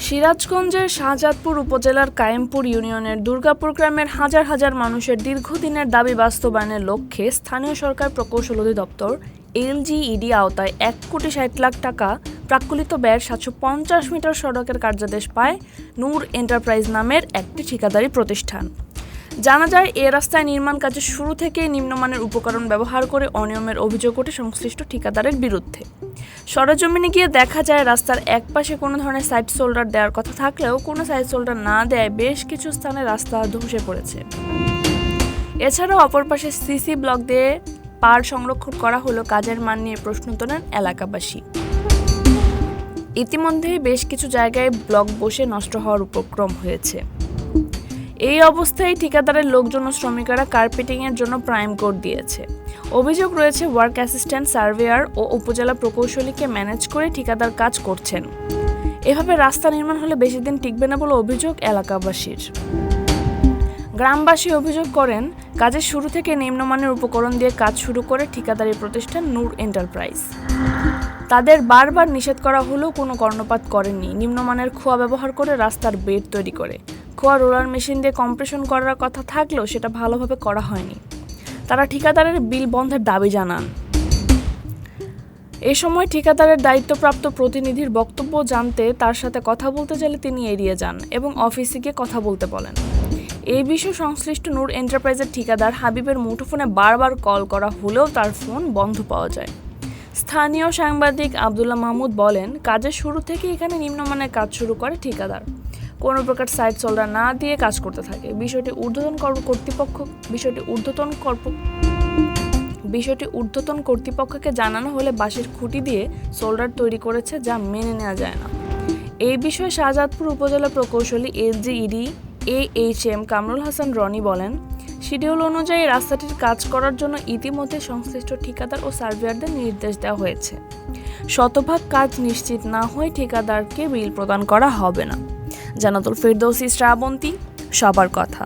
সিরাজগঞ্জের শাহজাদপুর উপজেলার কায়েমপুর ইউনিয়নের দুর্গাপুর গ্রামের হাজার হাজার মানুষের দীর্ঘদিনের দাবি বাস্তবায়নের লক্ষ্যে স্থানীয় সরকার প্রকৌশল অধিদপ্তর এলজিইডি আওতায় 1,60,00,000 টাকা প্রাক্কলিত ব্যয়ের 750 মিটার সড়কের কার্যাদেশ পায় নূর এন্টারপ্রাইজ নামের একটি ঠিকাদারি প্রতিষ্ঠান। জানা যায়, এ রাস্তায় নির্মাণ কাজের শুরু থেকেই নিম্নমানের উপকরণ ব্যবহার করে অনিয়মের অভিযোগ ওঠে সংশ্লিষ্ট ঠিকাদারের বিরুদ্ধে। সরেজমিনে গিয়ে দেখা যায়, রাস্তার একপাশে কোনো ধরনের সাইড শোল্ডার দেওয়ার কথা থাকলেও কোনো সাইড শোল্ডার না দেয় বেশ কিছু স্থানে রাস্তা ধসে পড়েছে। এছাড়াও অপর পাশে সিসি ব্লক দিয়ে পার সংরক্ষণ করা হলেও কাজের মান নিয়ে প্রশ্ন তোলেন এলাকাবাসী। ইতিমধ্যেই বেশ কিছু জায়গায় ব্লক বসে নষ্ট হওয়ার উপক্রম হয়েছে। এই অবস্থায় ঠিকাদারের লোকজন ও শ্রমিকেরা কার্পেটিংয়ের জন্য প্রাইম কোড দিয়েছে। অভিযোগ রয়েছে, ওয়ার্ক অ্যাসিস্ট্যান্ট, সার্ভেয়ার ও উপজেলা প্রকৌশলীকে ম্যানেজ করে ঠিকাদার কাজ করছেন। এভাবে রাস্তা নির্মাণ হলে বেশি দিন টিকবে না বলে অভিযোগ এলাকাবাসীর। গ্রামবাসী অভিযোগ করেন, কাজের শুরু থেকে নিম্নমানের উপকরণ দিয়ে কাজ শুরু করে ঠিকাদারি প্রতিষ্ঠান নূর এন্টারপ্রাইজ। তাদের বারবার নিষেধ করা হলেও কোনো কর্ণপাত করেননি। নিম্নমানের খোয়া ব্যবহার করে রাস্তার বেড তৈরি করে খোয়া রোলার মেশিন দিয়ে কম্প্রেশন করার কথা থাকলেও সেটা ভালোভাবে করা হয়নি। তারা ঠিকাদারের বিল বন্ধের দাবি জানান। এ সময় ঠিকাদারের দায়িত্বপ্রাপ্ত প্রতিনিধির বক্তব্য জানতে তার সাথে কথা বলতে চাইলে তিনি এড়িয়ে যান এবং অফিসে গিয়ে কথা বলতে বলেন। এই বিষয়ে সংশ্লিষ্ট নূর এন্টারপ্রাইজের ঠিকাদার হাবিবের মুঠোফোনে বারবার কল করা হলেও তার ফোন বন্ধ পাওয়া যায়। স্থানীয় সাংবাদিক আব্দুল্লাহ মাহমুদ বলেন, কাজের শুরু থেকে এখানে নিম্নমানের কাজ শুরু করে ঠিকাদার কোনো প্রকার সাইড শোল্ডার না দিয়ে কাজ করতে থাকে। বিষয়টি ঊর্ধ্বতন কর্তৃপক্ষকে জানানো হলে বাঁশের খুঁটি দিয়ে শোল্ডার তৈরি করেছে, যা মেনে নেওয়া যায় না। এই বিষয়ে শাহজাদপুর উপজেলা প্রকৌশলী এলজিইডি AHM কামরুল হাসান রনি বলেন, শিডিউল অনুযায়ী রাস্তাটির কাজ করার জন্য ইতিমধ্যে সংশ্লিষ্ট ঠিকাদার ও সার্ভেয়ারদের নির্দেশ দেওয়া হয়েছে। শতভাগ কাজ নিশ্চিত না হয়ে ঠিকাদারকে বিল প্রদান করা হবে না। জান্নাতুল ফেরদৌসী, শ্রাবন্তী, সবার কথা।